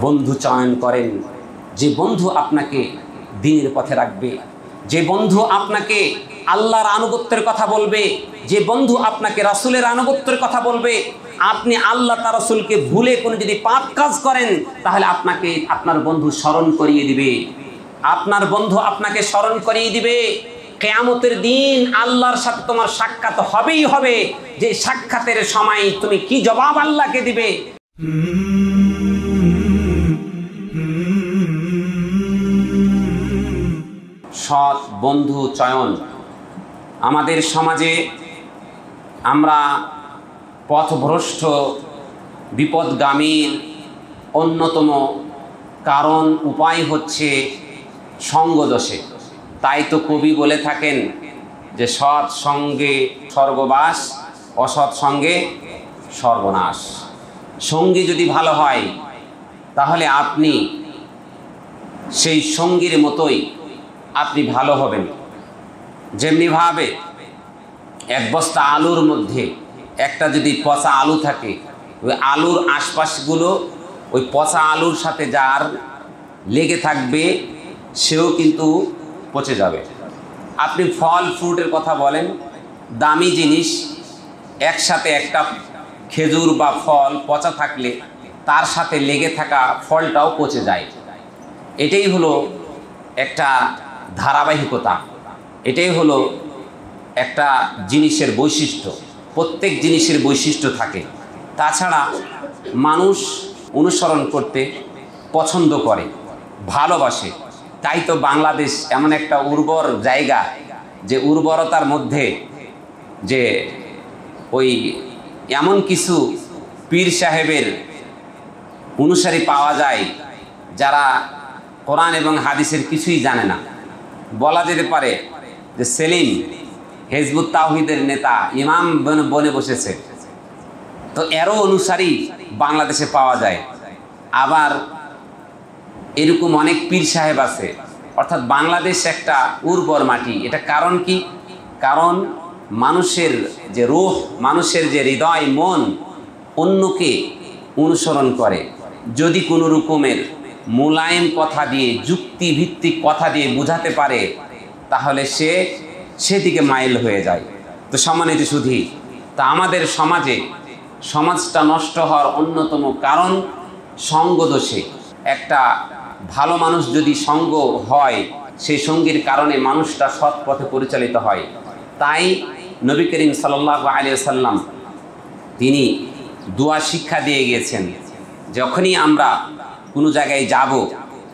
বন্ধু চয়ন করেন, যে বন্ধু আপনাকে দ্বীনের পথে রাখবে, যে বন্ধু আপনাকে আল্লাহর আনুগত্যের কথা বলবে, যে বন্ধু আপনাকে রাসূলের আনুগত্যের কথা বলবে। আপনি আল্লাহ তার রাসূলকে ভুলে কোনো যদি পাপ কাজ করেন, তাহলে আপনাকে আপনার বন্ধু স্মরণ করিয়ে দিবে, আপনার বন্ধু আপনাকে স্মরণ করিয়ে দিবে। কিয়ামতের দিন আল্লাহর সাথে তোমার সাক্ষাৎ হবেই হবে। যে সাক্ষাতের সময় তুমি কি জবাব আল্লাহকে দিবে। সৎ বন্ধু চয়ন। আমাদের সমাজে আমরা পথভ্রষ্ট বিপদগামীর অন্যতম কারণ উপায় হচ্ছে সঙ্গদোষে। তাই তো কবি বলে থাকেন যে সৎ সঙ্গে স্বর্গবাস, অসৎ সঙ্গে সর্বনাশ। সঙ্গী যদি ভালো হয় তাহলে আপনি সেই সঙ্গীর মতোই আপনি ভালো হবেন। যেমনিভাবে এক বস্তা আলুর মধ্যে একটা যদি পচা আলু থাকে, ওই আলুর আশপাশগুলো ওই পচা আলুর সাথে যার লেগে থাকবে সেও কিন্তু পচে যাবে। আপনি ফল ফ্রুটের কথা বলেন, দামি জিনিস একসাথে একটা খেজুর বা ফল পচা থাকলে তার সাথে লেগে থাকা ফলটাও পচে যায়। এটাই হলো একটা ধারাবাহিকতা, এটাই হলো একটা জিনিসের বৈশিষ্ট্য। প্রত্যেক জিনিসের বৈশিষ্ট্য থাকে। তাছাড়া মানুষ অনুসরণ করতে পছন্দ করে, ভালোবাসে। তাই তো বাংলাদেশ এমন একটা উর্বর জায়গা, যে উর্বরতার মধ্যে যে ওই এমন কিছু পীর সাহেবের অনুসারী পাওয়া যায় যারা কোরআন এবং হাদিসের কিছুই জানে না। বলা যেতে পারে যে সেলিম হিজবুত তাওহীদের নেতা ইমাম বনে বসেছে, তো এরও অনুসারী বাংলাদেশে পাওয়া যায়। আবার এরকম অনেক পীর সাহেব আছে। অর্থাৎ বাংলাদেশ একটা উর্বর মাটি। এটা কারণ কি? কারণ মানুষের যে রূহ, মানুষের যে হৃদয়, মন অন্যকে অনুসরণ করে। যদি কোনো রকমের মোলায়েম কথা দিয়ে, যুক্তিভিত্তিক কথা দিয়ে বোঝাতে পারে, তাহলে সে সেদিকে মাইল হয়ে যায়। তো সম্মানিত সুধী, তা আমাদের সমাজটা নষ্ট হওয়ার অন্যতম কারণ সঙ্গদোষে। একটা ভালো মানুষ যদি সঙ্গ হয়, সেই সঙ্গীর কারণে মানুষটা সৎ পথে পরিচালিত হয়। তাই নবী করিম সাল্লাল্লাহু আলাইহি ওয়াসাল্লাম তিনি দোয়া শিক্ষা দিয়ে গিয়েছেন, যখনই আমরা কোনো জায়গায় যাব।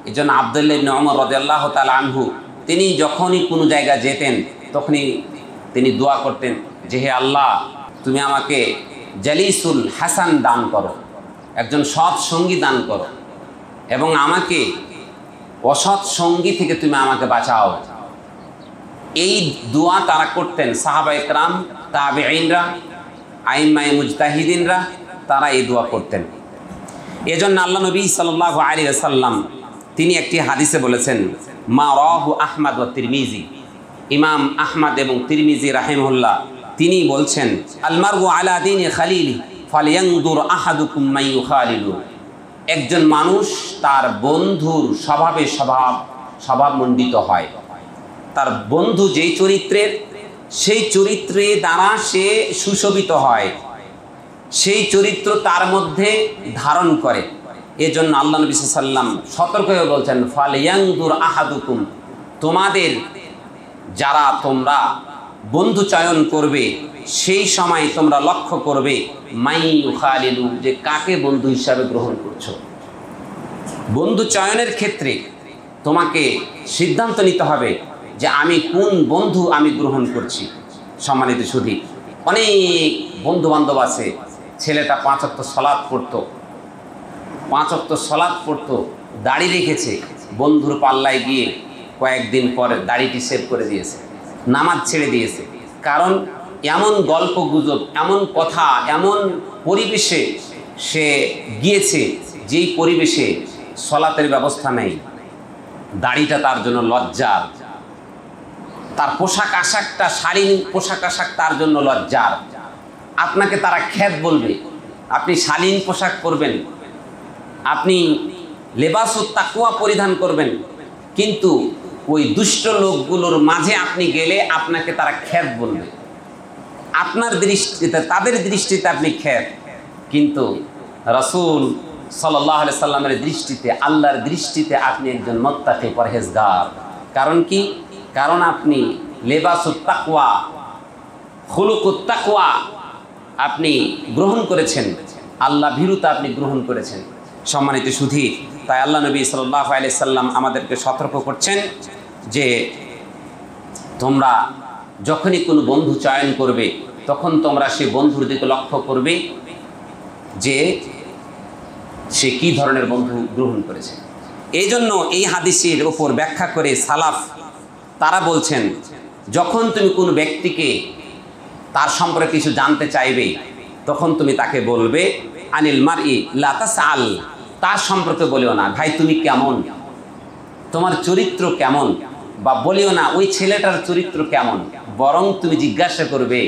এই জন্য আব্দুল্লাহ ইবনে ওমর রাদিয়াল্লাহু তাআলা আনহু তিনি যখনই কোনো জায়গা যেতেন তখনই তিনি দোয়া করতেন যে হে আল্লাহ, তুমি আমাকে জালিসুল হাসান দান করো, একজন সৎ সঙ্গী দান করো, এবং আমাকে অসৎ সঙ্গী থেকে তুমি আমাকে বাঁচাও। এই দোয়া তারা করতেন সাহাবায়ে কেরাম, তাবেঈনরা, আইম্মায়ে মুজতাহিদিনরা, তারা এই দোয়া করতেন। এজন্য আল্লাহ নবী সাল্লাল্লাহু আলাইহি ওয়াসাল্লাম তিনি একটি হাদিসে বলেছেন, মা রাহু আহমদ ওয়া তিরমিজি, ইমাম আহমদ এবং তিরমিজি রাহিমাহুল্লাহ তিনি বলছেন, আল মারউ আলা দীনি খালিলি ফালইয়ানজুর আহাদুকুম মান ইউখালিলু। একজন মানুষ তার বন্ধুর স্বভাবমণ্ডিত হয়। তার বন্ধু যেই চরিত্রের, সেই চরিত্রে দ্বারা সে সুশোভিত হয়, সেই চরিত্র তার মধ্যে ধারণ করে। এজন্য আল্লাহ নবী সাল্লাল্লাহু আলাইহি ওয়াসাল্লাম সতর্ক হয়ে বলছেন, ফালইয়ানজুর আহাদুকুম, তোমাদের যারা তোমরা বন্ধু চয়ন করবে সেই সময় তোমরা লক্ষ্য করবে মান ইউখালিলু, যে কাকে বন্ধু হিসাবে গ্রহণ করছো। বন্ধু চয়নের ক্ষেত্রে তোমাকে সিদ্ধান্ত নিতে হবে যে আমি কোন বন্ধু আমি গ্রহণ করছি। সম্মানিত সুধী, অনেক বন্ধু বান্ধব আছে, ছেলেটা 5 ওয়াক্ত সালাত পড়তো, 5 ওয়াক্ত সালাত পড়তো, দাড়ি রেখেছে, বন্ধুর পাল্লায় গিয়ে কয়েকদিন পরে দাড়িটি সেভ করে দিয়েছে, নামাজ ছেড়ে দিয়েছে। কারণ এমন গল্প গুজব, এমন কথা, এমন পরিবেশে সে গিয়েছে যেই পরিবেশে সলাতের ব্যবস্থা নেই। দাড়িটা তার জন্য লজ্জার, তার পোশাক আশাকটা, শালীন পোশাক আশাক তার জন্য লজ্জার। আপনাকে তারা খ্যাত বলবে, আপনি শালীন পোশাক পরবেন, আপনি লেবাসুত তাকওয়া পরিধান করবেন, কিন্তু ওই দুষ্ট লোকগুলোর মাঝে আপনি গেলে আপনাকে তারা খ্যাত বলবে, আপনার দৃষ্টিতে, তাদের দৃষ্টিতে আপনি খ্যাত, কিন্তু রাসূল সাল্লাল্লাহু আলাইহি সাল্লামের দৃষ্টিতে, আল্লাহর দৃষ্টিতে আপনি একজন মুত্তাকি পরহেজগার। কারণ কি? কারণ আপনি লেবাসুত তাকওয়া, খুলুকুত তাকওয়া আপনি গ্রহণ করেছেন, আল্লাহ ভীরুতা আপনি গ্রহণ করেছেন। সম্মানিত সুধী, তাই আল্লাহ নবী সাল্লাল্লাহু আলাইহি সাল্লাম আমাদেরকে সতর্ক করছেন যে তোমরা যখনই কোনো বন্ধু চয়ন করবে তখন তোমরা সেই বন্ধুর দিকে লক্ষ্য করবে যে সে কী ধরনের বন্ধু গ্রহণ করেছে। এই জন্য এই হাদিসের ওপর ব্যাখ্যা করে সালাফ তারা বলছেন, যখন তুমি কোনো ব্যক্তিকে তার সম্পর্কে কিছু জানতে চাইবে তখন তুমি তাকে বলবে আনিল মারই লা তাসআল, তার সম্পর্কে বলিও না ভাই তুমি কেমন, তোমার চরিত্র কেমন, বা বলিও না ওই ছেলেটার চরিত্র কেমন, বরং তুমি জিজ্ঞাসা করবে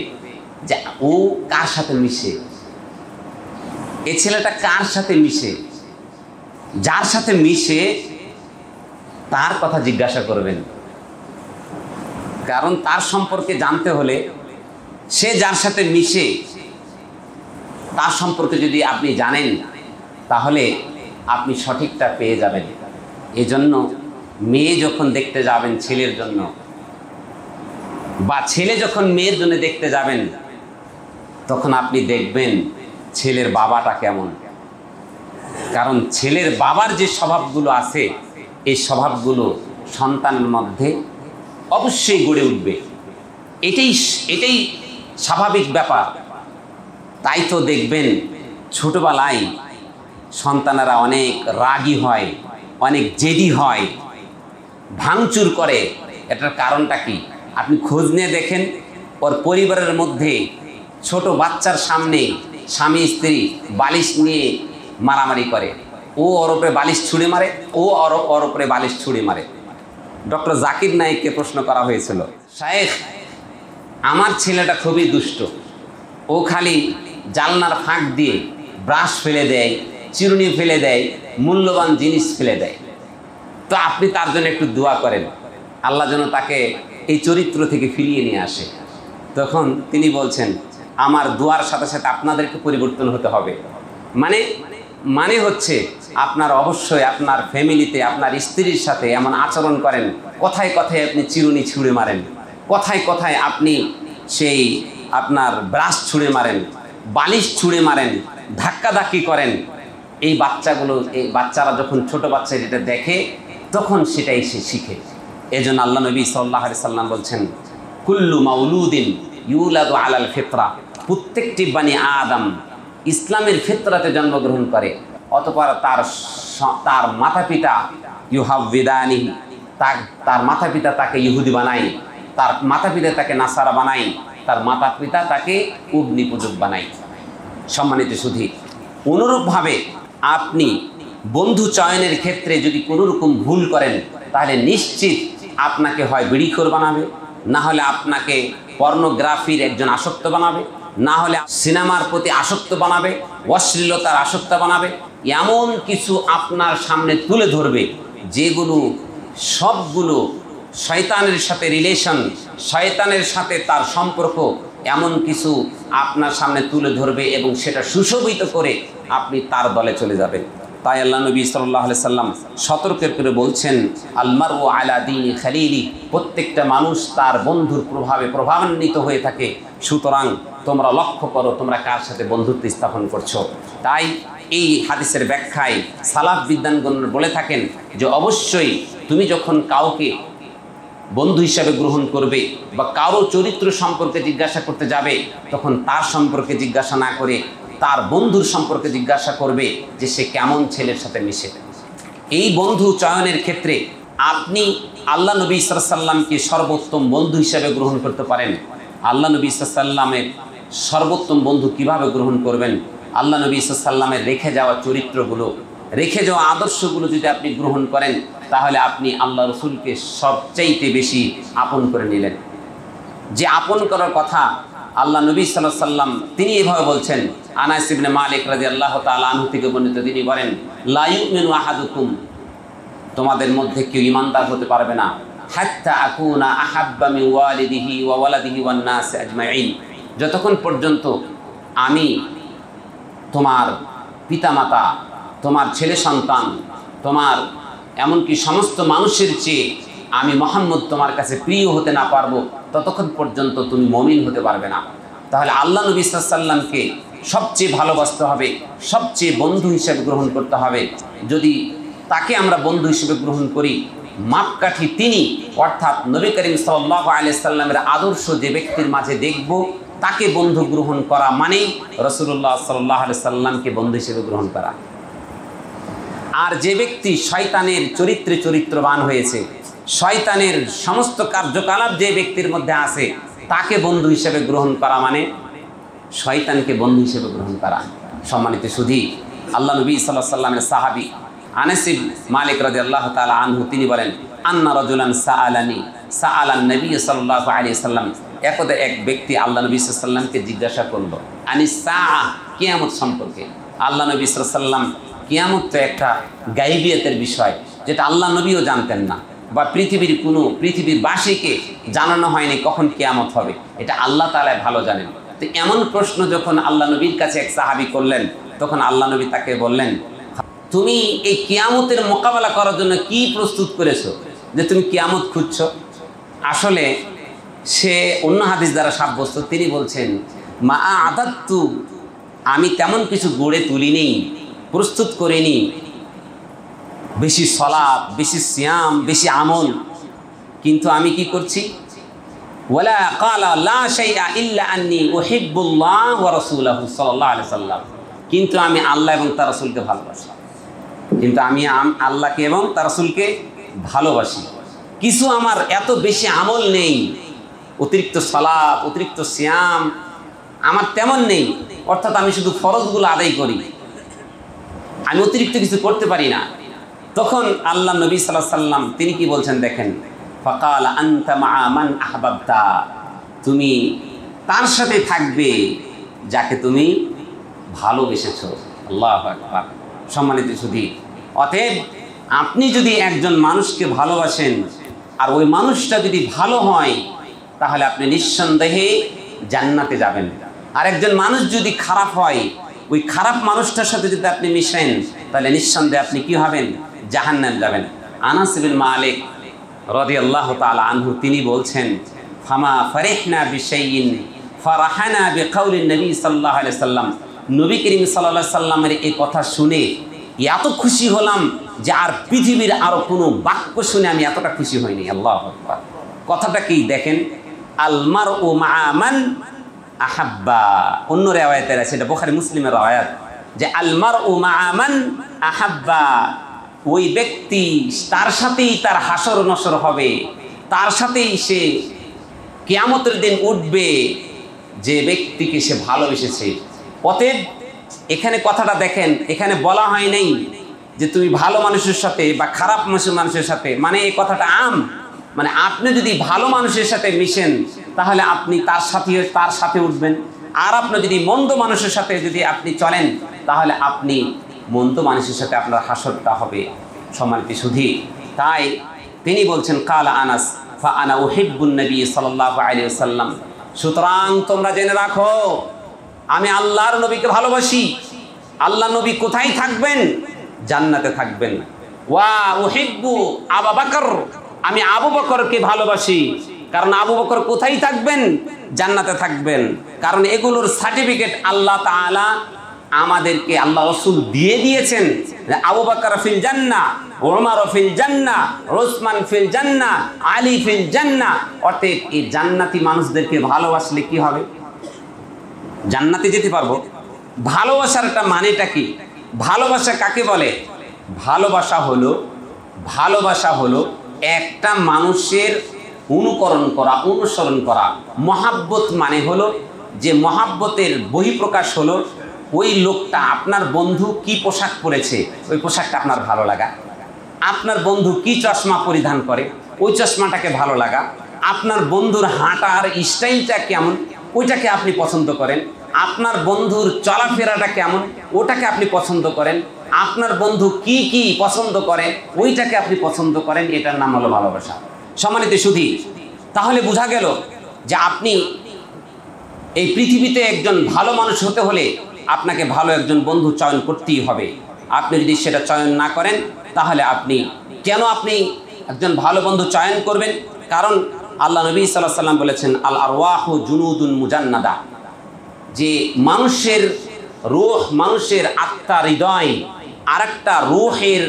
যে ও কার সাথে মিশে, এই ছেলেটা কার সাথে মিশে। যার সাথে মিশে তার কথা জিজ্ঞাসা করবেন, কারণ তার সম্পর্কে জানতে হলে সে যার সাথে মিশে তার সম্পর্কে যদি আপনি জানেন তাহলে আপনি সঠিকটা পেয়ে যাবেন। এজন্য মেয়ে যখন দেখতে যাবেন ছেলের জন্য, বা ছেলে যখন মেয়ের জন্য দেখতে যাবেন, তখন আপনি দেখবেন ছেলের বাবাটা কেমন। কারণ ছেলের বাবার যে স্বভাবগুলো আছে এই স্বভাবগুলো সন্তানের মধ্যে অবশ্যই গড়ে উঠবে, এটাই স্বাভাবিক ব্যাপার। তাই তো দেখবেন ছোটবেলায় সন্তানেরা অনেক রাগী হয়, অনেক জেদি হয়, ভাঙচুর করে। এটার কারণটা কি? আপনি খোঁজ নিয়ে দেখেন, ওর পরিবারের মধ্যে ছোট বাচ্চার সামনে স্বামী স্ত্রী বালিশ নিয়ে মারামারি করে, ও ওর উপরে বালিশ ছুঁড়ে মারে, ও ওর উপরে বালিশ ছুঁড়ে মারে। ডক্টর জাকির নায়েককে প্রশ্ন করা হয়েছিল, শায়েখ আমার ছেলেটা খুবই দুষ্ট, ও খালি জানলার ফাঁক দিয়ে ব্রাশ ফেলে দেয়, চিরুনি ফেলে দেয়, মূল্যবান জিনিস ফেলে দেয়, তো আপনি তার জন্য একটু দোয়া করেন, আল্লাহ যেন তাকে এই চরিত্র থেকে ফিরিয়ে নিয়ে আসে। তখন তিনি বলছেন, আমার দোয়ার সাথে সাথে আপনাদেরকে পরিবর্তন হতে হবে। মানে হচ্ছে আপনার অবশ্যই আপনার ফ্যামিলিতে আপনার স্ত্রীর সাথে এমন আচরণ করেন, কথায় কথায় আপনি চিরুনি ছুঁড়ে মারেন, কথায় কথায় আপনি সেই আপনার ব্রাশ ছুঁড়ে মারেন, বালিশ ছুঁড়ে মারেন, ধাক্কাধাক্কি করেন। এই বাচ্চারা যখন ছোট বাচ্চা যেটা দেখে তখন সেটাই সে শিখে। এজন্য আল্লাহ নবী সাল্লাল্লাহু আলাইহি সাল্লাম বলছেন, কুল্লু মাউলুদিন ইউলাদু আলাল ফিতরা, প্রত্যেকটি বানি আদম ইসলামের ফিতরাতে জন্মগ্রহণ করে, অতঃপর তার মাতা পিতা ইউহাব্বিদানিহি, তার মাতা পিতা তাকে ইহুদি বানায়, তার মাতা পিতা তাকে নাসারা বানায়, তার মাতা পিতা তাকে অগ্নি পূজক বানায়। সম্মানিত সুধী, অনুরূপভাবে আপনি বন্ধু চয়নের ক্ষেত্রে যদি কোনো রকম ভুল করেন তাহলে নিশ্চিত আপনাকে হয় বিড়িখোর বানাবে, না হলে আপনাকে পর্নোগ্রাফির একজন আসক্ত বানাবে, না হলে সিনেমার প্রতি আসক্ত বানাবে, অশ্লীলতার আসক্ত বানাবে। এমন কিছু আপনার সামনে তুলে ধরবে যেগুলো সবগুলো শয়তানের সাথে রিলেশন, শয়তানের সাথে তার সম্পর্ক, এমন কিছু আপনার সামনে তুলে ধরবে এবং সেটা সুশোভিত করে আপনি তার দলে চলে যাবেন। তাই আল্লাহ নবী সাল্লাল্লাহু আলাইহি সাল্লাম সতর্ক করে বলছেন, আল মারউ আলা দীনি খালিলি, প্রত্যেকটা মানুষ তার বন্ধুর প্রভাবে প্রভাবান্বিত হয়ে থাকে। সুতরাং তোমরা লক্ষ্য করো তোমরা কার সাথে বন্ধুত্ব স্থাপন করছো। তাই এই হাদিসের ব্যাখ্যায় সালাফ বিদ্বানগণ বলে থাকেন যে অবশ্যই তুমি যখন কাউকে বন্ধু হিসাবে গ্রহণ করবে বা কারো চরিত্র সম্পর্কে জিজ্ঞাসা করতে যাবে, তখন তার সম্পর্কে জিজ্ঞাসা না করে তার বন্ধুর সম্পর্কে জিজ্ঞাসা করবে যে সে কেমন ছেলের সাথে মিশে। এই বন্ধু চয়নের ক্ষেত্রে আপনি আল্লাহ নবী সাল্লাল্লাহু আলাইহি সাল্লামকে সর্বোত্তম বন্ধু হিসাবে গ্রহণ করতে পারেন। আল্লাহ নবী সাল্লাল্লাহু আলাইহি সাল্লামের সর্বোত্তম বন্ধু কিভাবে গ্রহণ করবেন? আল্লাহ নবী সাল্লাল্লাহু আলাইহি সাল্লামের রেখে যাওয়া চরিত্রগুলো, রেখে যাওয়া আদর্শগুলো যদি আপনি গ্রহণ করেন তাহলে আপনি আল্লাহ রসুলকে সবচাইতে বেশি আপন করে নিলেন। যে আপন করার কথা আল্লাহ নবী সাল্লাল্লাহু আলাইহি সাল্লাম তিনি এভাবে বলছেন, আনাস ইবনে মালিক রাদিয়াল্লাহু তাআলা আনহু থেকে বর্ণিত, তিনি বলেন, লা ইউমিনু আহাদুকুম, তোমাদের মধ্যে কেউ ঈমানদার হতে পারবে না, হাত্তা আকুনা আহাব্বা মিন ওয়ালিদিহি ওয়া ওয়ালাদিহি ওয়ান নাস আজমাইন, যতক্ষণ পর্যন্ত আমি তোমার পিতামাতা, তোমার ছেলে সন্তান, তোমার এমনকি সমস্ত মানুষের চেয়ে আমি মুহাম্মদ তোমার কাছে প্রিয় হতে না পারবো, ততক্ষণ পর্যন্ত তুমি মুমিন হতে পারবে না। তাহলে আল্লাহ নবী সাল্লাল্লাহু আলাইহি সাল্লামকে সবচেয়ে ভালোবাসতে হবে, সবচেয়ে বন্ধু হিসেবে গ্রহণ করতে হবে। যদি তাকে আমরা বন্ধু হিসেবে গ্রহণ করি, মাপকাঠি তিনি, অর্থাৎ নবী করিম সাল্লাল্লাহু আলাইহি সাল্লামের আদর্শ যে ব্যক্তির মাঝে দেখব, তাকে বন্ধু গ্রহণ করা মানেই রাসূলুল্লাহ সাল্লাল্লাহু আলাইহি সাল্লামকে বন্ধু হিসেবে গ্রহণ করা। আর যে ব্যক্তি শয়তানের চরিত্রে চরিত্রবান হয়েছে, শয়তানের সমস্ত কার্যকলাপ যে ব্যক্তির মধ্যে আছে, তাকে বন্ধু হিসেবে গ্রহণ করা মানে শয়তানকে বন্ধু হিসেবে গ্রহণ করা। সম্মানিত সুধী, আল্লাহ নবী সাল্লাল্লাহু আলাইহি সাল্লামের সাহাবী আনাস ইবনে মালিক রাদিয়াল্লাহু তাআলা আনহু তিনি বলেন, আন্না রাজুলান সাআলান নবী সাল্লাল্লাহু আলাইহি সাল্লাম, একদা এক ব্যক্তি আল্লাহ নবী সাল্লাল্লাহু আলাইহি সাল্লামকে জিজ্ঞাসা করলো আনিস সাআ, কিয়ামত সম্পর্কে। আল্লাহ নবী সাল্লাল্লাহু আলাইহি সাল্লাম, কিয়ামত তো একটা গায়বিয়াতের বিষয়, যেটা আল্লাহ নবীও জানতেন না, বা পৃথিবীর বাসীকে জানানো হয়নি কখন কিয়ামত হবে, এটা আল্লাহ তাআলা ভালো জানেন। তো এমন প্রশ্ন যখন আল্লাহ নবীর কাছে এক সাহাবী করলেন, তখন আল্লাহ নবী তাকে বললেন, তুমি এই কিয়ামতের মোকাবেলা করার জন্য কি প্রস্তুত করেছো যে তুমি কিয়ামত খুঁজছো? আসলে সে অন্য হাদিস দ্বারা সাব্যস্ত, তিনি বলছেন, মা আদাত্তু, আমি তেমন কিছু গড়ে তুলিনি, প্রস্তুত করিনি, বেশি সালাত, বেশি সিয়াম, বেশি আমল, কিন্তু আমি কি করছি, ওয়ালা ক্বালা লা শাইআ ইল্লা আন্নী উহিব্বুল্লাহ ওয়া রাসূলাহু সাল্লাল্লাহু আলাইহি সাল্লাম, কিন্তু আমি আল্লাহ এবং তার রাসূলকে ভালোবাসি, কিন্তু আমি আল্লাহকে এবং তার রাসূলকে ভালোবাসি। কিছু আমার এত বেশি আমল নেই, অতিরিক্ত সালাত, অতিরিক্ত সিয়াম আমার তেমন নেই, অর্থাৎ আমি শুধু ফরজগুলো আদায় করি, আমি অতিরিক্ত কিছু করতে পারি না। তখন আল্লাহ নবী সাল্লাল্লাহু আলাইহি সাল্লাম তিনি কি বলছেন দেখেন, ফাকাল আনতা মাআ মান আহবাবতা, তুমি তার সাথে থাকবে যাকে তুমি ভালোবেসেছো। আল্লাহু আকবার। সম্মানিত সুধী, অতএব আপনি যদি একজন মানুষকে ভালোবাসেন আর ওই মানুষটা যদি ভালো হয়, তাহলে আপনি নিঃসন্দেহে জান্নাতে যাবেন। আর একজন মানুষ যদি খারাপ হয়, ওই খারাপ মানুষটার সাথে যদি আপনি মিশেন, তাহলে নিঃসন্দেহে আপনি কি হবেন, জাহান্নামে যাবেন। আনাস ইবনে মালিক রাদিয়াল্লাহু তাআলা আনহু তিনি বলছেন, ফামা ফারিহনা বিশাইইন ফারাহানা বিকাউলিন নবী সাল্লাল্লাহু আলাইহি সাল্লাম, নবী করিম সাল্লাল্লাহু আলাইহি সাল্লামের এই কথা শুনে এত খুশি হলাম যে আর পৃথিবীর আরো কোনো বাক্য শুনে আমি এতটা খুশি হইনি। আল্লাহু আকবার। কথাটা কি দেখেন, আল মারউ মাআ মান আহাব্বা, অন্য রিওয়ায়াতের আছে, এটা বুখারী মুসলিমের রিওয়ায়াত, যে আল মারউ মাআ মান আহাব্বা, ওই ব্যক্তি তার সাথেই তার হাসর নসর হবে, তার সাথেই সে কিয়ামতের দিন উঠবে যে ব্যক্তিকে সে ভালোবেসেছে। অতএব এখানে কথাটা দেখেন, এখানে বলা হয় নাই যে তুমি ভালো মানুষের সাথে বা খারাপ মানুষের সাথে, মানে এই কথাটা মানে আপনি যদি ভালো মানুষের সাথে মিশেন তাহলে আপনি তার সাথে উঠবেন, আর আপনি যদি মন্দ মানুষের সাথে যদি আপনি চলেন তাহলে আপনি মন্দ মানুষের সাথে আপনার হাসরটা হবে। সম্মানিত সুধী, তাই তিনি বলছেন, কালা আনাস ফা আনা উহিব্বুন নবী সাল্লাল্লাহু আলাইহি ওয়াসাল্লাম, সুতরাং তোমরা জেনে রাখো আমি আল্লাহর নবীকে ভালোবাসি। আল্লাহ নবী কোথায় থাকবেন? জান্নাতে থাকবেন। ওয়া উহিব্বু আবু বকর, আমি আবু বকরকে ভালোবাসি, কারণ আবু বকর কোথায় থাকবেন? জান্নাতে থাকবেন। কারণ এগুলোর সার্টিফিকেট আল্লাহ তাআলা আমাদেরকে, আল্লাহ রাসূল দিয়ে দিয়েছেন। আবু বকর ফিল জান্নাহ, ওমর ফিল জান্নাহ, ওসমান ফিল জান্নাহ, আলী ফিল জান্নাহ। অর্থাৎ এই জান্নাতি মানুষদেরকে ভালোবাসলে কি হবে? জান্নাতে যেতে পারবো। ভালোবাসার একটা মানেটা কি? ভালোবাসা কাকে বলে? ভালোবাসা হলো একটা মানুষের অনুকরণ করা, অনুসরণ করা। মহাব্বত মানে হলো যে মহাব্বতের বহিঃপ্রকাশ হলো ওই লোকটা, আপনার বন্ধু কি পোশাক পরেছে ওই পোশাকটা আপনার ভালো লাগা, আপনার বন্ধু কি চশমা পরিধান করে ওই চশমাটাকে ভালো লাগা, আপনার বন্ধুর হাঁটার স্টাইলটা কেমন ওইটাকে আপনি পছন্দ করেন, আপনার বন্ধুর চলাফেরাটা কেমন ওটাকে আপনি পছন্দ করেন, আপনার বন্ধু কি কি পছন্দ করে ওইটাকে আপনি পছন্দ করেন, এটার নাম হলো ভালোবাসা। সম্মানিত সুধী, তাহলে বোঝা গেল যে আপনি এই পৃথিবীতে একজন ভালো মানুষ হতে হলে আপনাকে ভালো একজন বন্ধু চয়ন করতেই হবে। আপনি যদি সেটা চয়ন না করেন তাহলে আপনি একজন ভালো বন্ধু চয়ন করবেন? কারণ আল্লাহ নবী সাল্লাল্লাহু আলাইহি ওয়াসাল্লাম বলেছেন, আল আরওয়াহু জুনুদুন মুজান্নাদা, যে মানুষের রূহ, মানুষের আত্মা, হৃদয় আরেকটা রূহের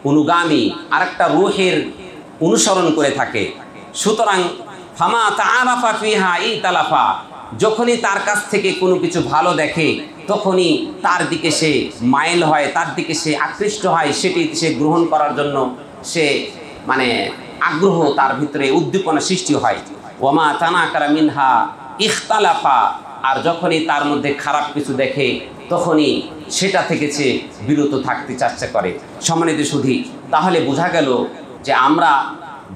অনুগামী, আরেকটা রূহের অনুসরণ করে থাকে। সুতরাং ফামা তাআরাফা ফিহা ইতালাফা, যখনই তার কাছ থেকে কোনো কিছু ভালো দেখে তখনই তার দিকে সে মাইল হয়, তার দিকে সে আকৃষ্ট হয়, সেটি সে গ্রহণ করার জন্য সে আগ্রহ, তার ভিতরে উদ্দীপনা সৃষ্টি হয়। ওয়ামা তানাকারা মিনহা ইখতালাফা, আর যখনই তার মধ্যে খারাপ কিছু দেখে তখনই সেটা থেকে সে বিরত থাকতে চেষ্টা করে। সম্মানিত সুধী, তাহলে বোঝা গেল যে আমরা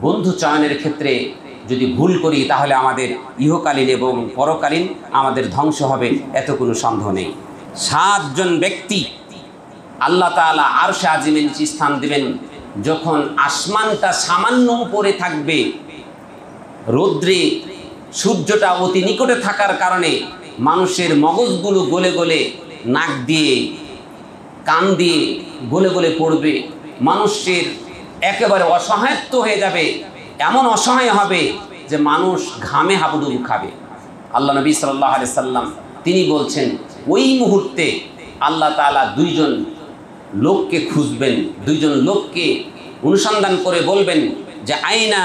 বন্ধু চয়নের ক্ষেত্রে যদি ভুল করি তাহলে আমাদের ইহকালীন এবং পরকালীন আমাদের ধ্বংস হবে, এত কোনো সন্দেহ নেই। 7 জন ব্যক্তি আল্লাহ তাআলা আরশে আজিমের নিচে স্থান দেবেন যখন আসমানটা সামান্য উপরে থাকবে, রৌদ্রে সূর্যটা অতি নিকটে থাকার কারণে মানুষের মগজগুলো গলে গলে নাক দিয়ে, কান দিয়ে গলে গলে পড়বে, মানুষের একেবারে অসহায়ত্ব হয়ে যাবে, এমন অসহায় হবে যে মানুষ ঘামে হাবুডুবু খাবে। আল্লাহ নবী সাল্লাল্লাহু আলাইহি সাল্লাম তিনি বলছেন, ওই মুহূর্তে আল্লাহ তাআলা 2 জন লোককে খুঁজবেন, 2 জন লোককে অনুসন্ধান করে বলবেন যে আইনা,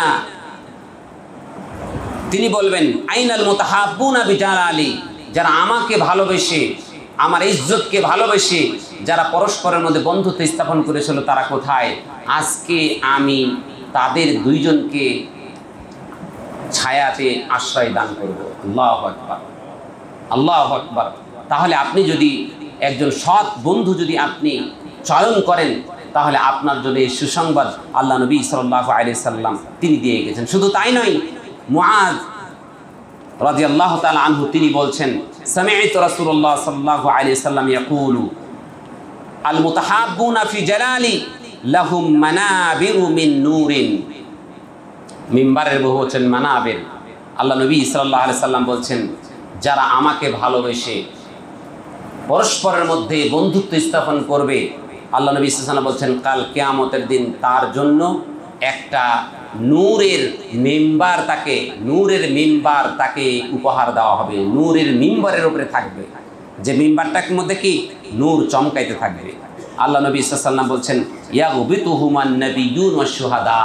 তিনি বলবেন আইনাল মুতাহাব্বুনা বিজালালি, যারা আমাকে ভালোবেসে, আমার ইজ্জতকে ভালোবেসে যারা পরস্পরের মধ্যে বন্ধুত্ব স্থাপন করেছিল তারা কোথায়? আজকে আমি তাদের 2 জনকে ছায়াতে আশ্রয় দান করব। আল্লাহু আকবার, আল্লাহু আকবার। তাহলে আপনি যদি একজন সৎ বন্ধু যদি আপনি চয়ন করেন তাহলে আপনার জন্য এই সুসংবাদ আল্লাহ নবী সাল্লাল্লাহু আলাইহি সাল্লাম তিনি দিয়ে গেছেন। শুধু তাই নয়, মুআয রাদিয়াল্লাহু তাআলা আনহু তিনি বলছেন, সামি'তু রাসূলুল্লাহ সাল্লাল্লাহু আলাইহি সাল্লাম ইয়াকুলু আল মুতাহাব্বুনা ফি জালালি লাহুম মানাবিরু মিন নূরিন। মিম্বারের বহুবচন মানাবির। আল্লাহ নবী সাল্লাল্লাহু আলাইহি সাল্লাম বলছেন, যারা আমাকে ভালোবেসে পরস্পরের মধ্যে বন্ধুত্ব স্থাপন করবে, আল্লাহ নবী সাল্লাল্লাহু আলাইহি সাল্লাম বলছেন কাল কিয়ামতের দিন তার জন্য একটা নূরের মিম্বার তাকে উপহার দেওয়া হবে। নূরের মিম্বারের উপরে থাকবে, যে মিম্বারটার মধ্যে কি নূর চমকাইতে থাকবে। আল্লাহ নবী সাল্লাল্লাহু আলাইহি সাল্লাম বলছেন ইয়াগবিতুহুমান নাবিয়্যুন ওয়াশ শুহাদা,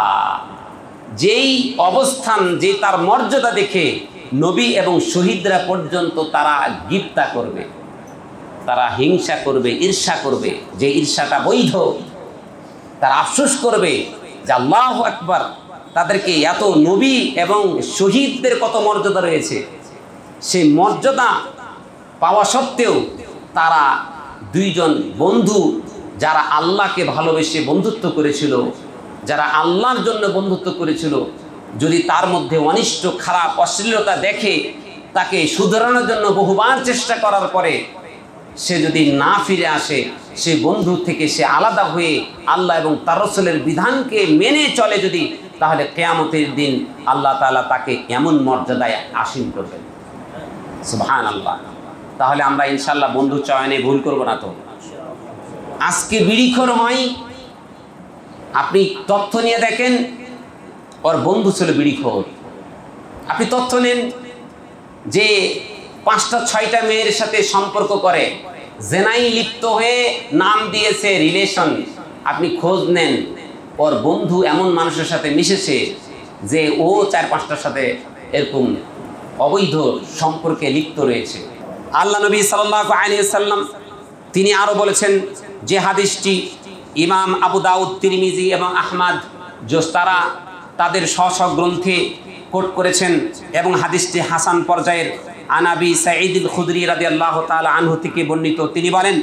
যেই অবস্থান, যে তার মর্যাদা দেখে নবী এবং শহীদরা পর্যন্ত তারা গিপ্তা করবে, তারা হিংসা করবে, ঈর্ষা করবে, যে ঈর্ষাটা বৈধ। তারা আফসোস করবে যে আল্লাহু আকবার, তাদেরকে এত নবী এবং শহীদদের কত মর্যাদা রয়েছে, সেই মর্যাদা পাওয়া সত্ত্বেও তারা 2 জন বন্ধু যারা আল্লাহকে ভালোবেসে বন্ধুত্ব করেছিল, যারা আল্লাহর জন্য বন্ধুত্ব করেছিল, যদি তার মধ্যে অনিষ্ট, খারাপ, অশ্লীলতা দেখে তাকে শুধরানোর জন্য বহুবার চেষ্টা করার পরে সে যদি না ফিরে আসে, সে বন্ধু থেকে সে আলাদা হয়ে আল্লাহ এবং তার রাসূলের বিধানকে মেনে চলে যদি, তাহলে কিয়ামতের দিন আল্লাহ তাআলা তাকে এমন মর্যাদায় আসীন করবেন। সুবহানাল্লাহ। তাহলে আমরা ইনশাআল্লাহ বন্ধু চয়নে ভুল করব না তো। আজকে বিড়িখোর হয়, আপনি তথ্য নিয়ে দেখেন ওর বন্ধু ছিল বিড়িখোর, আপনি তথ্য নেন যে 5টা 6টা মেয়ের সাথে সম্পর্ক করে, জেনাই লিপ্ত হয়ে নাম দিয়েছে রিলেশন, আপনি খোঁজ নেন ওর বন্ধু এমন মানুষের সাথে মিশেছে যে ও 4-5টার সাথে এরকম অবৈধ সম্পর্কে লিপ্ত রয়েছে। আল্লাহ নবী সাল্লাল্লাহু আলাইহি সাল্লাম তিনি আরও বলেছেন, যে হাদিসটি ইমাম আবু দাউদ, তিরমিজি এবং আহমদ তারা তাদের স্ব গ্রন্থে কোট করেছেন এবং হাদিসটি হাসান পর্যায়ের। আনাবি সাঈদ আল খুদরি রাদিয়াল্লাহু তাআলা আনহু থেকে বর্ণিত, তিনি বলেন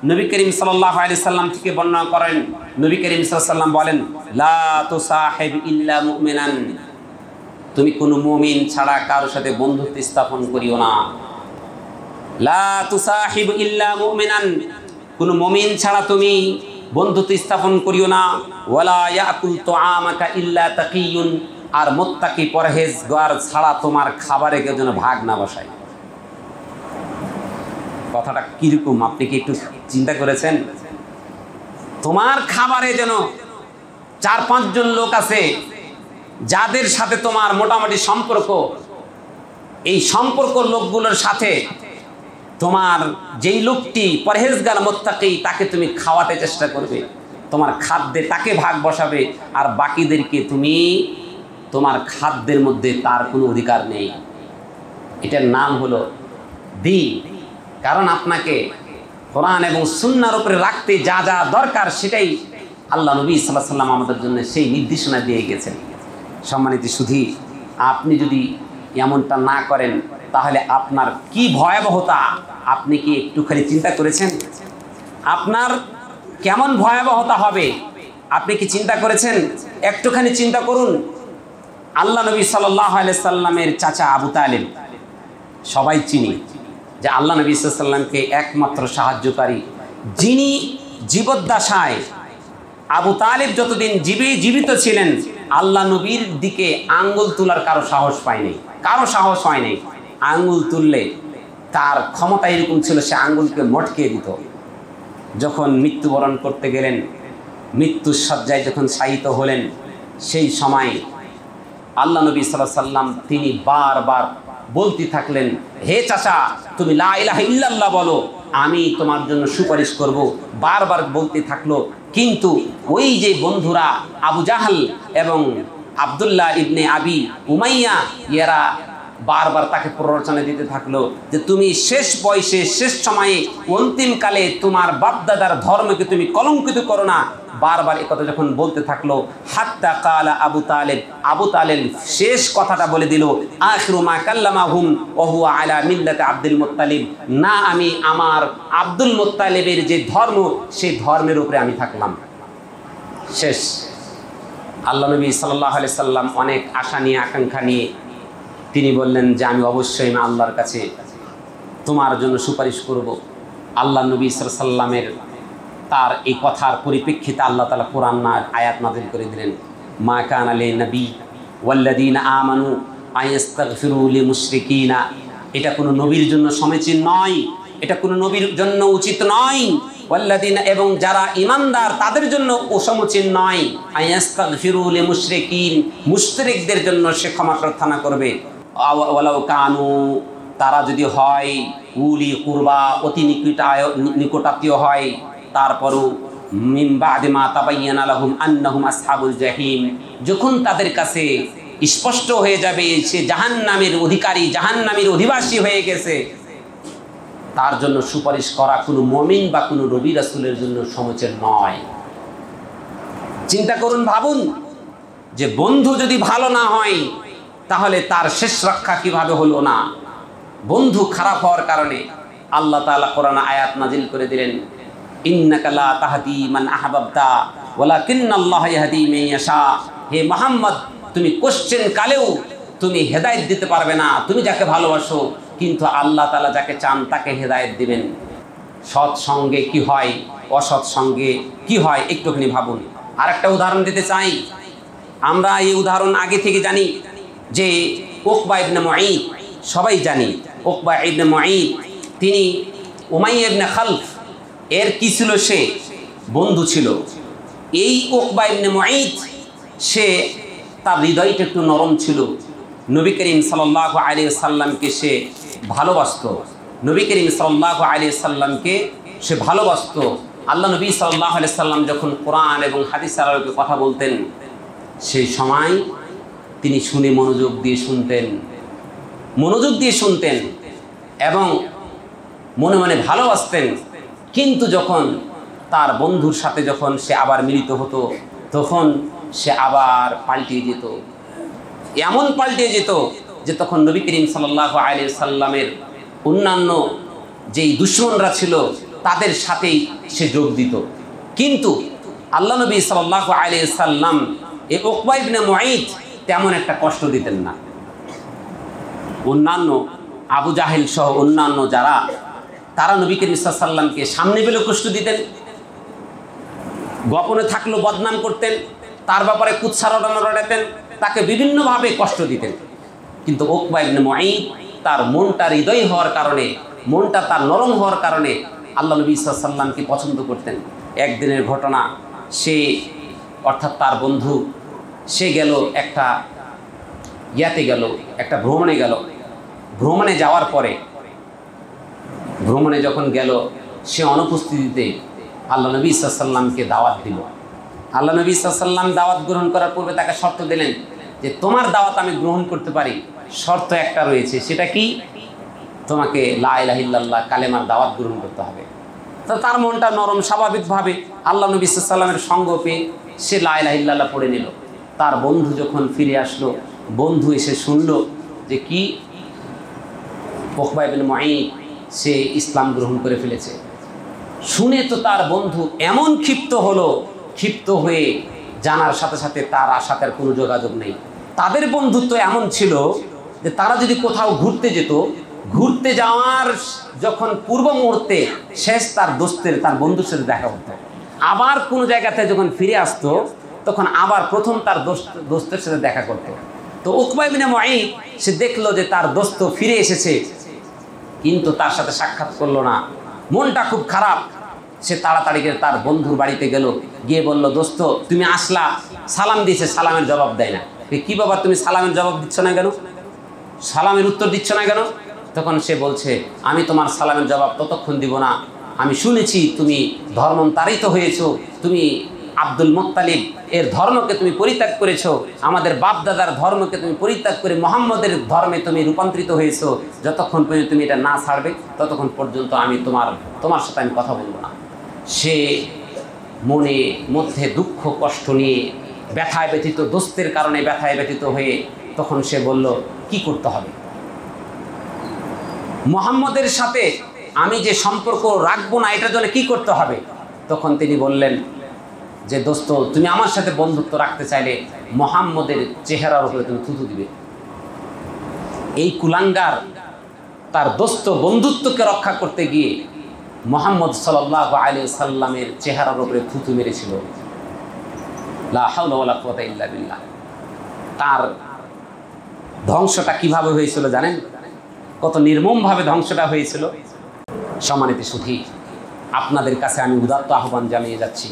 নবী করিম সাল্লাল্লাহু আলাইহি সাল্লাম থেকে বর্ণনা করেন, নবী করিম সাল্লাল্লাহু আলাইহি সাল্লাম বলেন, লা তুসাহিব ইল্লা মুমিনান, তুমি কোনো মুমিন ছাড়া কারোর সাথে বন্ধুত্ব স্থাপন করিও না। লা তুসাহিব ইল্লা মুমিনান, কোন মুমিন ছাড়া তুমি বন্ধুত্ব স্থাপন করিও না। ওয়ালা ইয়াকুল তুআমাকা ইল্লা তাকিয়ুন, আর মুত্তাকি পরহেজগার ছাড়া তোমার খাবারে কেউ যেন ভাগ না বসায়। কথাটা কিরকম আপনি কি একটু চিন্তা করেছেন? তোমার খাবারে যেন 4-5 জন লোক আছে যাদের সাথে তোমার মোটামুটি সম্পর্ক, এই সম্পর্ক লোকগুলোর সাথে তোমার যেই লোকটি পরহেজগার মুত্তাকি তাকে তুমি খাওয়াতে চেষ্টা করবে, তোমার খাদ্যে তাকে ভাগ বসাবে, আর বাকিদেরকে তুমি তোমার খাদ্যের মধ্যে তার কোনো অধিকার নেই। এটার নাম হলো দ্বীন। কারণ আপনাকে কোরআন এবং সুন্নাহর উপরে রাখতে যা যা দরকার সেটাই আল্লাহ নবী সাল্লাল্লাহু আলাইহি ওয়াসাল্লাম আমাদের জন্য সেই নির্দেশনা দিয়ে গেছেন। সম্মানিত সুধী, আপনি যদি এমনটা না করেন তাহলে আপনার কি ভয়াবহতা আপনি কি একটুখানি চিন্তা করেছেন? আপনার কেমন ভয়াবহতা হবে আপনি কি চিন্তা করেছেন? একটুখানি চিন্তা করুন। আল্লাহ নবী সাল্লাল্লাহু আলাইহি সাল্লামের চাচা আবু তালেব, সবাই চিনি যে আল্লাহ নবী সাল্লাল্লাহু আলাইহি সাল্লামকে একমাত্র সাহায্যকারী, যিনি জীবদ্দশায় আবু তালেব যতদিন জীবিত ছিলেন আল্লাহ নবীর দিকে আঙ্গুল তোলার কারো সাহস পায়নি, কারো সাহস হয়নি। আঙ্গুল তুললে তার ক্ষমতা এরকম ছিল, সে আঙ্গুলকে মটকে দিত। যখন মৃত্যুবরণ করতে গেলেন, মৃত্যুর শয্যায় যখন শায়িত হলেন, সেই সময় আল্লাহ নবী সাল্লাল্লাহু আলাইহি সাল্লাম তিনি বারবার বলতে থাকলেন, হে চাচা তুমি লা ইলাহা ইল্লাল্লাহ বলো, আমি তোমার জন্য সুপারিশ করব। বারবার বলতে থাকলো। কিন্তু ওই যে বন্ধুরা আবু জাহাল এবং আব্দুল্লাহ ইবনে আবি উমাইয়া, এরা বারবার তাকে প্ররোচনা দিতে থাকলো যে তুমি শেষ বয়সে, শেষ সময়ে, অন্তিমকালে তোমার বাপদাদার ধর্মকে তুমি কলঙ্কিত করো না। বারবার একথা যখন বলতে থাকলো, হাত্তা কালা আবু তালেব, আবু তালেব শেষ কথাটা বলে দিল, আখিরু মা কাল্লামাহুম ওয়া হুয়া আলা মিল্লাতি আব্দুল মুত্তালিব, না আমি আমার আব্দুল মুত্তালিবের যে ধর্ম সেই ধর্মের উপরে আমি থাকলাম। শেষ। আল্লাহ নবী সাল্লাল্লাহু আলাইহি সাল্লাম অনেক আশা নিয়ে, আকাঙ্ক্ষা নিয়ে তিনি বললেন যে আমি অবশ্যই আমি আল্লাহর কাছে তোমার জন্য সুপারিশ করব। আল্লাহ নবী সাল্লাল্লাহু আলাইহি সাল্লামের তার এই কথার পরিপ্রেক্ষিতে আল্লাহ তাআলা কোরআন আয়াত নাযিল করে দিলেন, মা কানা লিন নবী ওয়াল্লাযীনা আমানু আয়াস্তাগফিরু লিলমুশরিকিনা, এটা কোনো নবীর জন্য সমীচীন নয়, এটা কোনো নবীর জন্য উচিত নয়। ওয়াল্লাযীনা, এবং যারা ঈমানদার তাদের জন্য সমীচীন নয়। আয়াস্তাগফিরু লিলমুশরিকিন, মুশরিকদের জন্য সে ক্ষমা প্রার্থনা করবে। ওয়ালাউ কানু, তারা যদি হয় উলি কুরবা, অতি নিকটাত্মীয় হয়, তারপরও মিন বাদি মা তাবায়্যানা লাহুম আন্নাহুম আসহাবুল জাহিম, যখন তাদের কাছে স্পষ্ট হয়ে যাবে সে জাহান্নামের অধিকারী, জাহান্নামের অধিবাসী হয়ে গেছে, তার জন্য সুপারিশ করা কোনো মুমিন বা কোনো নবী রাসূলের জন্য সমীচীন নয়। চিন্তা করুন, ভাবুন যে বন্ধু যদি ভালো না হয় তাহলে তার শেষ রক্ষা কিভাবে হলো না। বন্ধু খারাপ হওয়ার কারণে আল্লাহ তাআলা কোরআন আয়াত নাজিল করে দিলেন, ইন্নাকা লা তাহদি মান আহবাবতা ওয়ালাকিন্নাল্লাহা ইয়াহদি মান ইয়াশা। হে মুহাম্মদ, তুমি কোশ্চেন কালেও তুমি হেদায়েত দিতে পারবে না, তুমি যাকে ভালোবাসো, কিন্তু আল্লাহ তাআলা যাকে চান তাকে হেদায়েত দিবেন। সৎ সঙ্গে কি হয়, অসৎ সঙ্গে কি হয়, একটুখানি ভাবুন। আর একটা উদাহরণ দিতে চাই। আমরা এই উদাহরণ আগে থেকে জানি যে উকবা ইবনে মুঈত, সবাই জানি উকবা ইবনে মুঈত, তিনি উমাইয়া ইবনে খালফ এর কি ছিল, সে বন্ধু ছিল। এই উকবা ইবনে মুঈত সে তার হৃদয়টা একটু নরম ছিল। নবী করিম সাল্লাল্লাহু আলাইহি সাল্লামকে সে ভালোবাসতো, নবী করিম সাল্লাল্লাহু আলাইহি সাল্লামকে সে ভালোবাসতো। আল্লাহ নবী সাল্লাল্লাহু আলাইহি সাল্লাম যখন কোরআন এবং হাদিসের আলোকে কথা বলতেন, সেই সময় তিনি শুনে মনোযোগ দিয়ে শুনতেন এবং মনে মনে ভালোবাসতেন। কিন্তু যখন তার বন্ধুর সাথে যখন সে আবার মিলিত হতো, তখন সে আবার পাল্টে যেত, এমন পাল্টে যেত যে তখন নবী করিম সাল্লাল্লাহু আলাইহি সাল্লামের অন্যান্য যেই দুশমনরা ছিল তাদের সাথেই সে যোগ দিত। কিন্তু আল্লাহ নবী সাল্লাল্লাহু আলাইহি সাল্লাম এই উকবা ইবনে মুঈত তেমন একটা কষ্ট দিতেন না। অন্যান্য আবু জাহেল সহ অন্যান্য যারা, তারা নবী করিম সাল্লাল্লাহু আলাইহি ওয়াসাল্লামকে সামনে পেলেও কষ্ট দিতেন, গোপনে থাকলেও বদনাম করতেন, তার ব্যাপারে কুৎসা রটাতেন, তাকে বিভিন্নভাবে কষ্ট দিতেন। কিন্তু উকবা ইবনে মুআইদ তার মনটা হৃদয় হওয়ার কারণে, মনটা তার নরম হওয়ার কারণে আল্লাহ নবী সাল্লাল্লাহু আলাইহি ওয়াসাল্লামকে পছন্দ করতেন। একদিনের ঘটনা, সে অর্থাৎ তার বন্ধু, সে গেল একটা একটা ভ্রমণে গেল। ভ্রমণে যাওয়ার পরে, ভ্রমণে যখন গেল, সে অনুপস্থিতিতে আল্লাহ নবী সাল্লাল্লাহু আলাইহি ওয়াসাল্লামকে দাওয়াত দিল। আল্লাহ নবী সাল্লাল্লাহু আলাইহি ওয়াসাল্লাম দাওয়াত গ্রহণ করার পূর্বে তাকে শর্ত দিলেন যে তোমার দাওয়াত আমি গ্রহণ করতে পারি, শর্ত একটা রয়েছে, সেটা কি? তোমাকে লা ইলাহা ইল্লাল্লাহ কালেমার দাওয়াত গ্রহণ করতে হবে। তো তার মনটা নরম, স্বাভাবিকভাবে আল্লাহ নবী সাল্লাল্লাহু আলাইহি ওয়াসাল্লামের সঙ্গ পেয়ে সে লা ইলাহা ইল্লাল্লাহ পড়ে নিল। তার বন্ধু যখন ফিরে আসলো, বন্ধু এসে শুনল যে কি উকবা ইবনে মুআইদ সে ইসলাম গ্রহণ করে ফেলেছে। শুনে তো তার বন্ধু এমন ক্ষিপ্ত হলো, ক্ষিপ্ত হয়ে জানার সাথে সাথে তার সাথে আর কোনো যোগাযোগ নেই। তাদের বন্ধুত্ব এমন ছিল যে তারা যদি কোথাও ঘুরতে যেত, ঘুরতে যাওয়ার যখন পূর্ব মুহূর্তে শেষ তার তার বন্ধুর সাথে দেখা হতো, আবার কোনো জায়গাতে যখন ফিরে আসতো তখন আবার প্রথম তার দোস্তের সাথে দেখা করতো। তো উকবা ইবনে মুআইদ সে দেখলো যে তার দোস্ত ফিরে এসেছে, কিন্তু তার সাথে সাক্ষাৎ করলো না, মনটা খুব খারাপ। সে তাড়াতাড়ি করে তার বন্ধুর বাড়িতে গেল, গিয়ে বলল, দোস্ত তুমি আসলা, সালাম দিয়েছে, সালামের জবাব দেয় না। কি বাবা তুমি সালামের জবাব দিচ্ছ না কেন, সালামের উত্তর দিচ্ছ না কেন? তখন সে বলছে, আমি তোমার সালামের জবাব ততক্ষণ দিব না, আমি শুনেছি তুমি ধর্মান্তরিত হয়েছো, তুমি আব্দুল মুত্তালিব এর ধর্মকে তুমি পরিত্যাগ করেছো, আমাদের বাপ দাদার ধর্মকে তুমি পরিত্যাগ করে মোহাম্মদের ধর্মে তুমি রূপান্তরিত হয়েছো, যতক্ষণ পর্যন্ত তুমি এটা না ছাড়বে ততক্ষণ পর্যন্ত আমি তোমার সাথে আমি কথা বলবো না। সে মনে মধ্যে দুঃখ কষ্ট নিয়ে ব্যথায় ব্যথিত, দোস্তের কারণে ব্যথায় ব্যথিত হয়ে তখন সে বলল, কি করতে হবে? মোহাম্মদের সাথে আমি যে সম্পর্ক রাখবো না, এটার জন্য কি করতে হবে? তখন তিনি বললেন যে দোস্ত, তুমি আমার সাথে বন্ধুত্ব রাখতে চাইলে মোহাম্মদের চেহারার উপরে তুমি থুতু দিবে। এই কুলাঙ্গার তার দোস্ত বন্ধুত্বকে রক্ষা করতে গিয়ে মুহাম্মদ সাল্লাল্লাহু আলাইহি সাল্লামের চেহারার উপরে থুতু মেরেছিল। লা হাওলা ওয়ালা কুওয়াতা ইল্লা বিল্লাহ। তার ধ্বংসটা কিভাবে হয়েছিল জানেন? কত নির্মমভাবে ধ্বংসটা হয়েছিল। সম্মানিত সুধী, আপনাদের কাছে আমি উদাত্ত আহ্বান জানিয়ে যাচ্ছি,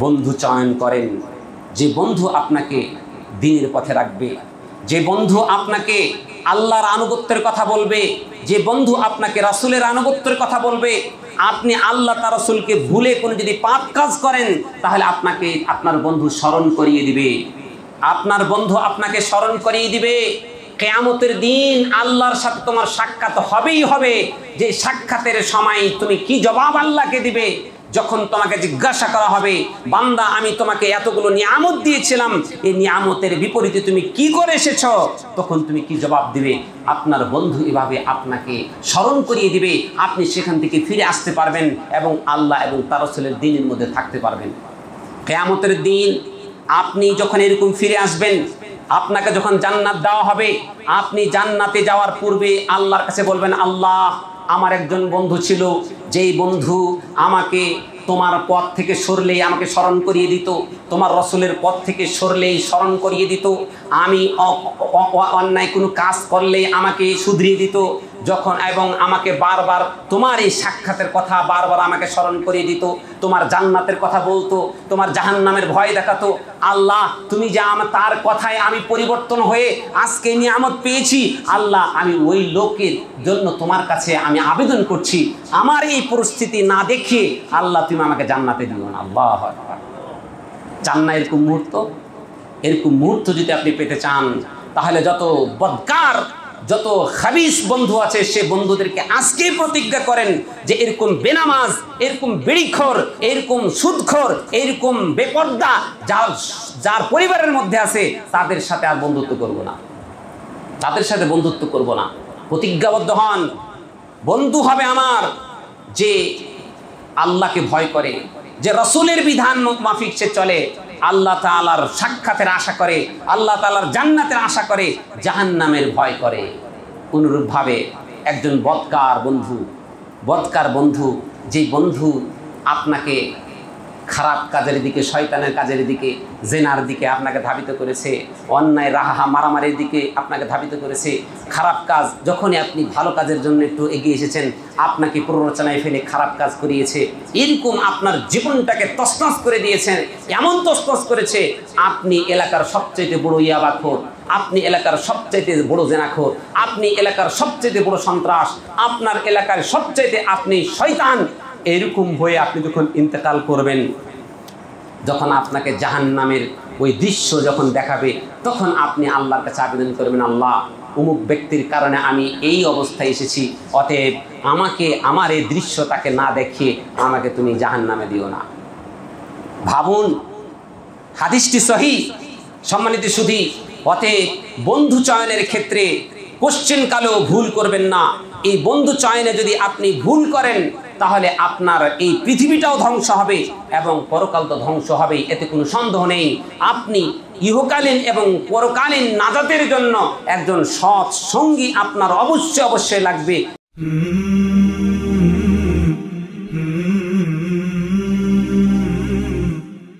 বন্ধু চয়ন করেন, যে বন্ধু আপনাকে দ্বীনের পথে রাখবে, যে বন্ধু আপনাকে আল্লাহর আনুগত্যের কথা বলবে, যে বন্ধু আপনাকে রাসূলের আনুগত্যের কথা বলবে। আপনি আল্লাহ তার রাসূলকে ভুলে কোনো যদি পাপ কাজ করেন, তাহলে আপনাকে আপনার বন্ধু স্মরণ করিয়ে দিবে, আপনার বন্ধু আপনাকে স্মরণ করিয়ে দিবে। কিয়ামতের দিন আল্লাহর সাথে তোমার সাক্ষাৎ হবেই হবে। যে সাক্ষাতের সময় তুমি কি জবাব আল্লাহকে দিবে? যখন তোমাকে জিজ্ঞাসা করা হবে, বান্দা আমি তোমাকে এতগুলো নিয়ামত দিয়েছিলাম, এই নিয়ামতের বিপরীতে তুমি কি করে এসেছো, তখন তুমি কি জবাব দিবে? আপনার বন্ধু এভাবে আপনাকে স্মরণ করিয়ে দিবে, আপনি সেখান থেকে ফিরে আসতে পারবেন এবং আল্লাহ এবং তার রাসূলের দ্বীনের মধ্যে থাকতে পারবেন। কিয়ামতের দিন আপনি যখন এরকম ফিরে আসবেন, আপনাকে যখন জান্নাত দেওয়া হবে, আপনি জান্নাতে যাওয়ার পূর্বে আল্লাহর কাছে বলবেন, আল্লাহ আমার একজন বন্ধু ছিল, যেই বন্ধু আমাকে তোমার পথ থেকে সরলেই আমাকে স্মরণ করিয়ে দিত, তোমার রাসূলের পথ থেকে সরলেই স্মরণ করিয়ে দিত, আমি অন্যায় কোনো কাজ করলে আমাকে শুধরিয়ে দিত, যখন এবং আমাকে বারবার তোমার এই সাক্ষাতের কথা বারবার আমাকে স্মরণ করিয়ে দিত, তোমার জান্নাতের কথা বলতো, তোমার জাহান্নামের ভয় দেখাতো। আল্লাহ তুমি যে তার কথায় আমি পরিবর্তন হয়ে আজকে নিয়ামত পেয়েছি, আল্লাহ আমি ওই লোকের জন্য তোমার কাছে আমি আবেদন করছি, আমার এই পরিস্থিতি না দেখিয়ে আল্লাহ তুমি আমাকে জান্নাতে দিও না। আল্লাহু আকবার। চান না এরকম মুহূর্ত? এরকম মুহূর্ত যদি আপনি পেতে চান, তাহলে যত বদকার, যত খাবিস বন্ধু আছে, সে বন্ধুদেরকে আজকেই প্রতিজ্ঞা করেন যে এরকম বেনামাজ, এরকম বিড়িখোর, এরকম সুদখোর, এরকম বেপর্দা যার পরিবারের মধ্যে আছে, তাদের সাথে আর বন্ধুত্ব করব না, তাদের সাথে বন্ধুত্ব করব না। প্রতিজ্ঞাবদ্ধ হন, বন্ধু হবে আমার যে আল্লাহকে ভয় করে, যে রাসূলের বিধান মাফিক সে চলে, আল্লাহ তাআলার সাক্ষাতের আশা করে, আল্লাহ তাআলার জান্নাতের আশা করে, জাহান্নামের ভয় করে। অনুরূপভাবে একজন বদকার বন্ধু যেই বন্ধু আপনাকে খারাপ কাজের দিকে, শয়তানের কাজের দিকে, জেনার দিকে আপনাকে ধাবিত করেছে, অন্যায় রাহা মারামারির দিকে আপনাকে ধাবিত করেছে, খারাপ কাজ যখনই আপনি ভালো কাজের জন্য একটু এগিয়ে এসেছেন আপনাকে প্ররোচনায় ফেলে খারাপ কাজ করিয়েছে, এরকম আপনার জীবনটাকে তছনছ করে দিয়েছেন, এমন তছনছ করেছে আপনি এলাকার সবচেয়ে বড় ইয়াবাখোর, আপনি এলাকার সবচাইতে বড় জেনাখোর, আপনি এলাকার সবচেয়ে বড় সন্ত্রাস, আপনার এলাকার সবচাইতে আপনি শয়তান, এরকম হয়ে আপনি যখন ইন্তেকাল করবেন, যখন আপনাকে জাহান্নামের ওই দৃশ্য যখন দেখাবে, তখন আপনি আল্লাহর কাছে আবেদন করবেন, আল্লাহ অমুক ব্যক্তির কারণে আমি এই অবস্থায় এসেছি, অতএব আমাকে আমার এই দৃশ্যটাকে না দেখিয়ে আমাকে তুমি জাহান্নামে দিও না। ভাবুন, হাদিসটি সহিহ। সম্মানিত সুধী, অতএব বন্ধু চয়নের ক্ষেত্রে কোশ্চেনকালেও ভুল করবেন না। এই বন্ধু চয়নে যদি আপনি ভুল করেন তাহলে আপনার এই পৃথিবীটাও ধ্বংস হবে এবং পরকাল তো ধ্বংস হবেই, এতে কোনো সন্দেহ নেই। আপনি ইহকালীন এবং পরকালীন নাজাতের জন্য একজন সৎ সঙ্গী আপনার অবশ্যই লাগবে।